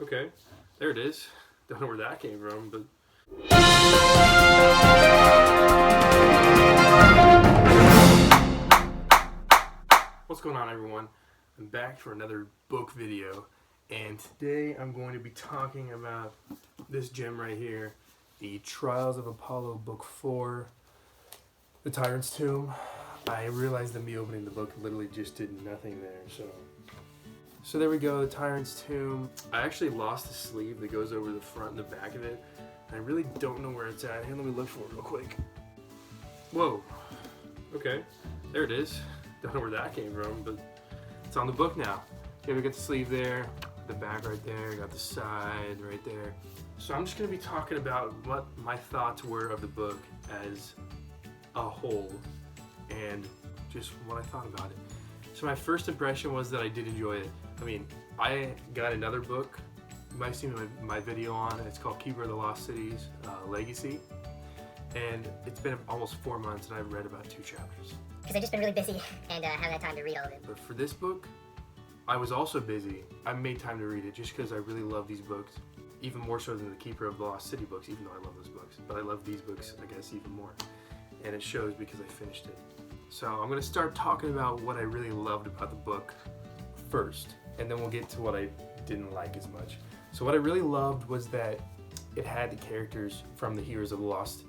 Okay, there it is. Don't know where that came from, but... What's going on, everyone? I'm back for another book video, and today I'm going to be talking about this gem right here, the Trials of Apollo Book 4, The Tyrant's Tomb. I realized that me opening the book literally just did nothing there, so there we go, The Tyrant's Tomb. I actually lost the sleeve that goes over the front and the back of it. I really don't know where it's at. Here, let me look for it real quick. Whoa. Okay, there it is. Don't know where that came from, but it's on the book now. Okay, we got the sleeve there, the back right there, got the side right there. So I'm just going to be talking about what my thoughts were of the book as a whole and just what I thought about it. So my first impression was that I did enjoy it. I mean, I got another book. You might have seen my video on it. It's called Keeper of the Lost Cities, Legacy. And it's been almost 4 months and I've read about 2 chapters. Because I've just been really busy and haven't had time to read all of it. But for this book, I was also busy. I made time to read it just because I really love these books. Even more so than the Keeper of the Lost City books, even though I love those books. But I love these books, I guess, even more. And it shows because I finished it. So I'm going to start talking about what I really loved about the book first. And then we'll get to what I didn't like as much. So what I really loved was that it had the characters from the Heroes of the Lost.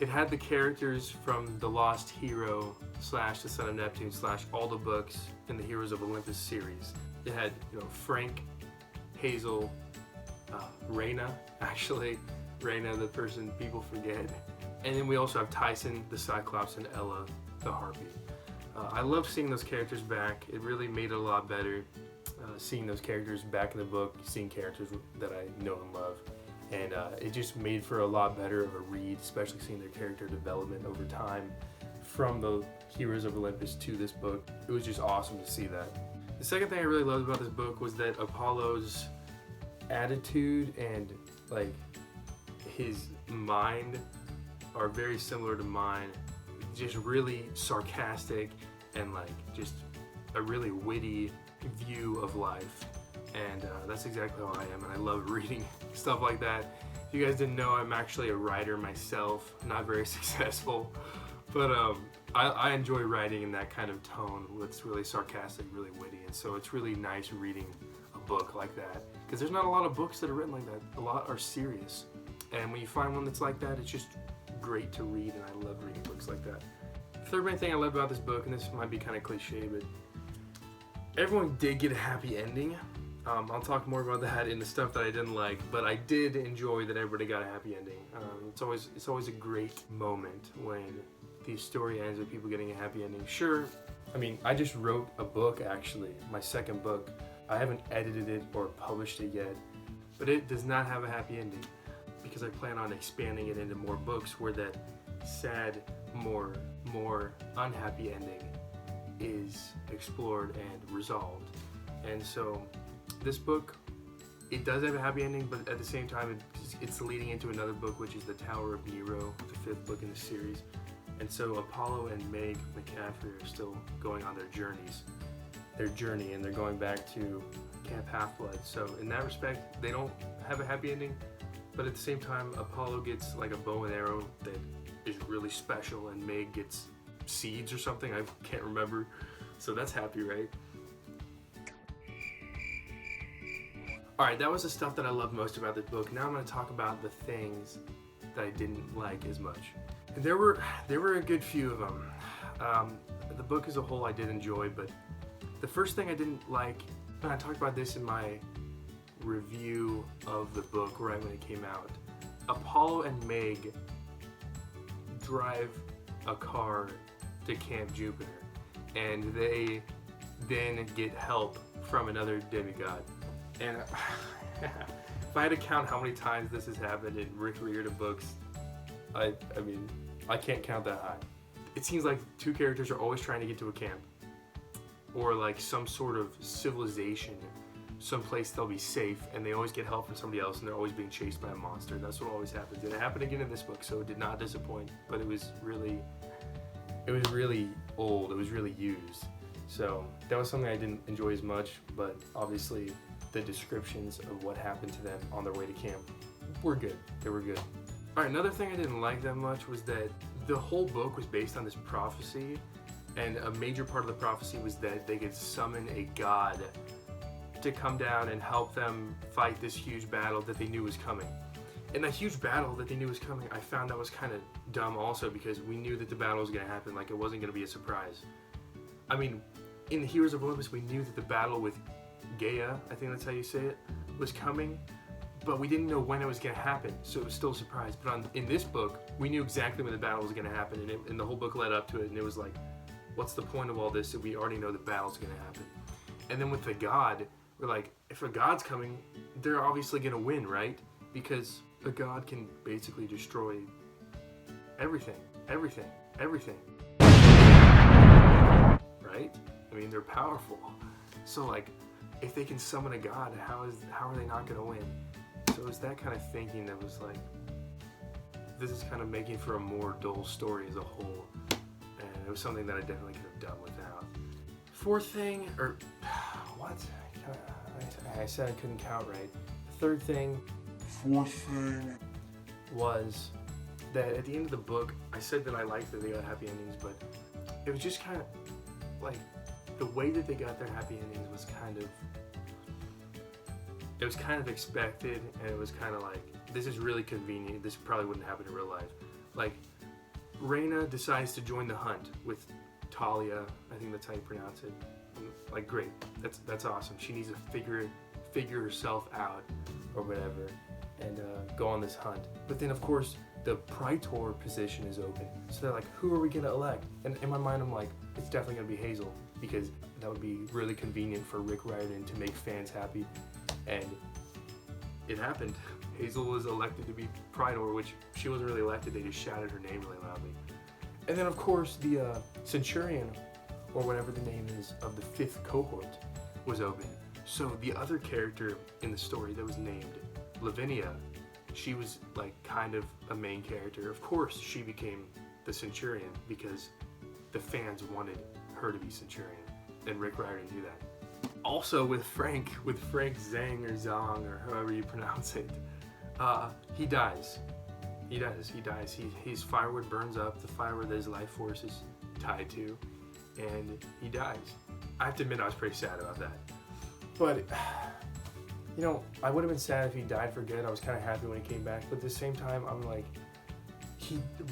It had the characters from the Lost Hero / the Son of Neptune / all the books in the Heroes of Olympus series. It had, Frank, Hazel, Reyna, actually. Reyna, the person people forget. And then we also have Tyson, the Cyclops, and Ella, the Harpy. I loved seeing those characters back. It really made it a lot better. Seeing those characters back in the book, seeing characters that I know and love. And it just made for a lot better of a read, especially seeing their character development over time from the Heroes of Olympus to this book. It was just awesome to see that. The second thing I really loved about this book was that Apollo's attitude and his mind are very similar to mine. Just really sarcastic and just a really witty view of life. And that's exactly how I am, and I love reading stuff like that. If you guys didn't know, I'm actually a writer myself, not very successful, but I enjoy writing in that kind of tone that's really sarcastic, really witty, and so it's really nice reading a book like that, because there's not a lot of books that are written like that. A lot are serious, and when you find one that's like that, it's just great to read, and I love reading books like that. The third main thing I love about this book, and this might be kind of cliche, but everyone did get a happy ending. I'll talk more about that in the stuff that I didn't like, but I did enjoy that everybody got a happy ending. It's always a great moment when the story ends with people getting a happy ending. Sure, I mean, I just wrote a book actually, my second book. I haven't edited it or published it yet, but it does not have a happy ending because I plan on expanding it into more books where that sad, more unhappy ending is explored and resolved. And so this book, it does have a happy ending, but at the same time, it's leading into another book, which is the Tower of Nero, the 5th book in the series. And so Apollo and Meg McCaffrey are still going on their journey, and they're going back to Camp Half-Blood. So in that respect, they don't have a happy ending, but at the same time, Apollo gets a bow and arrow that is really special, and Meg gets seeds or something, I can't remember. So that's happy, right? Alright, that was the stuff that I loved most about this book. Now I'm going to talk about the things that I didn't like as much. And there were a good few of them. The book as a whole I did enjoy, but the first thing I didn't like, and I talked about this in my review of the book right when it came out, Apollo and Meg drive a car to Camp Jupiter, and they then get help from another demigod. And if I had to count how many times this has happened in Rick Riordan books, I mean, I can't count that high. It seems like 2 characters are always trying to get to a camp, or some sort of civilization, someplace they'll be safe, and they always get help from somebody else, and they're always being chased by a monster. That's what always happens. And it happened again in this book, so it did not disappoint, but it was really old. It was really used. So that was something I didn't enjoy as much, but obviously the descriptions of what happened to them on their way to camp were good. They were good. Alright, another thing I didn't like that much was that the whole book was based on this prophecy, and a major part of the prophecy was that they could summon a god to come down and help them fight this huge battle that they knew was coming. And that huge battle that they knew was coming, I found that was kind of dumb also, because we knew that the battle was going to happen, like it wasn't going to be a surprise. I mean, in the Heroes of Olympus, we knew that the battle with Gaia, I think that's how you say it, was coming, but we didn't know when it was going to happen, so it was still a surprise. But in this book, we knew exactly when the battle was going to happen, and the whole book led up to it, and it was like, what's the point of all this if we already know the battle's going to happen? And then with the god, we're like, if a god's coming, they're obviously going to win, right? Because a god can basically destroy everything. Right? I mean, they're powerful. So like, if they can summon a god, how are they not going to win? So it was that kind of thinking that was like, this is kind of making for a more dull story as a whole. And it was something that I definitely could have done without. Fourth thing, or what? I said I couldn't count right. Fourth thing was that at the end of the book, I said that I liked that they got happy endings, but it was just kind of like the way that they got their happy endings was kind of expected, and it was kind of like, this is really convenient. This probably wouldn't happen in real life. Like, Reyna decides to join the hunt with Talia. I think that's how you pronounce it. Like, great. That's awesome. She needs to figure herself out or whatever, and go on this hunt. But then, of course, the Praetor position is open. So they're like, who are we gonna elect? And in my mind, I'm like, it's definitely gonna be Hazel, because that would be really convenient for Rick Riordan to make fans happy. And it happened. Hazel was elected to be Praetor, which she wasn't really elected. They just shouted her name really loudly. And then, of course, the Centurion, or whatever the name is, of the 5th cohort was open. So the other character in the story that was named Lavinia, she was like kind of a main character. Of course, she became the Centurion because the fans wanted her to be Centurion, and Rick Riordan knew that. Also with Frank Zhang or Zong or however you pronounce it, he dies. His firewood burns up, the firewood that his life force is tied to, and he dies. I have to admit I was pretty sad about that. But, you know, I would have been sad if he died for good. I was kind of happy when he came back, but at the same time, I'm like,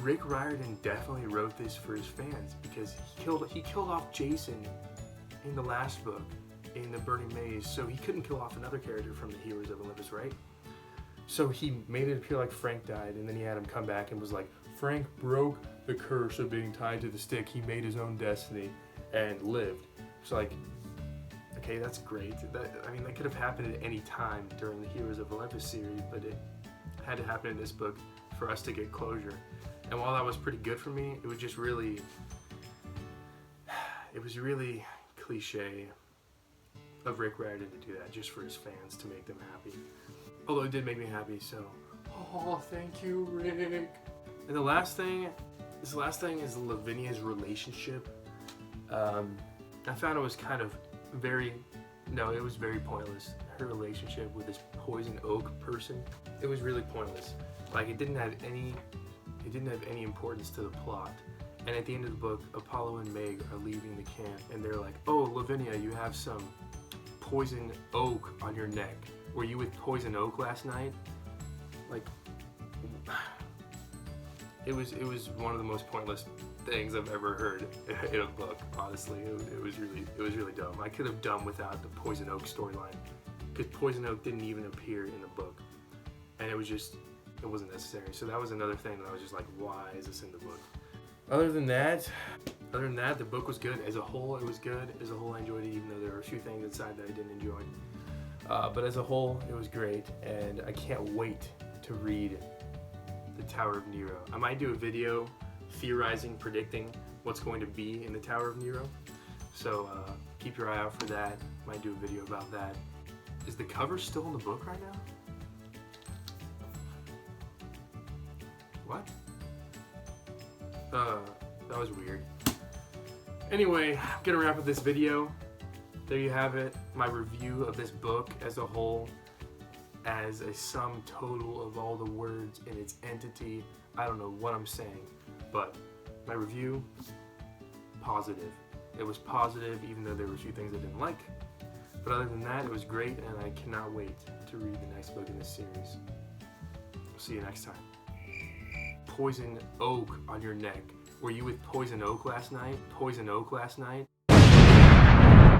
Rick Riordan definitely wrote this for his fans, because he killed off Jason in the last book, in the Burning Maze, so he couldn't kill off another character from the Heroes of Olympus, right? So he made it appear like Frank died, and then he had him come back and was like, Frank broke the curse of being tied to the stick. He made his own destiny and lived. So like, okay, that's great. That could have happened at any time during the Heroes of Olympus series, but it had to happen in this book for us to get closure. And while that was pretty good for me, it was just really, cliche of Rick Riordan to do that just for his fans, to make them happy. Although it did make me happy, so, oh, thank you, Rick. And the last thing is Lavinia's relationship. I found it was very pointless. Her relationship with this poison oak person, it was really pointless. Like, it didn't have any importance to the plot. And at the end of the book, Apollo and Meg are leaving the camp, and they're like, oh, Lavinia, you have some poison oak on your neck. Were you with poison oak last night? Like, it was one of the most pointless things I've ever heard in a book, honestly. It was really dumb. I could have done without the poison oak storyline, because poison oak didn't even appear in the book, and it wasn't necessary. So that was another thing that I was just like, why is this in the book? Other than that, the book was good. As a whole, it was good. As a whole, I enjoyed it, even though there were a few things inside that I didn't enjoy. But as a whole, it was great, and I can't wait to read The Tower of Nero. I might do a video theorizing, predicting what's going to be in The Tower of Nero. So keep your eye out for that. Might do a video about that. Is the cover still in the book right now? What? That was weird. Anyway, I'm gonna wrap up this video. there you have it. My review of this book as a whole, as a sum total of all the words in its entity. I don't know what I'm saying, but my review, positive. It was positive even though there were a few things I didn't like. But other than that, it was great, and I cannot wait to read the next book in this series. See you next time. Poison oak on your neck. Were you with poison oak last night? Poison oak last night?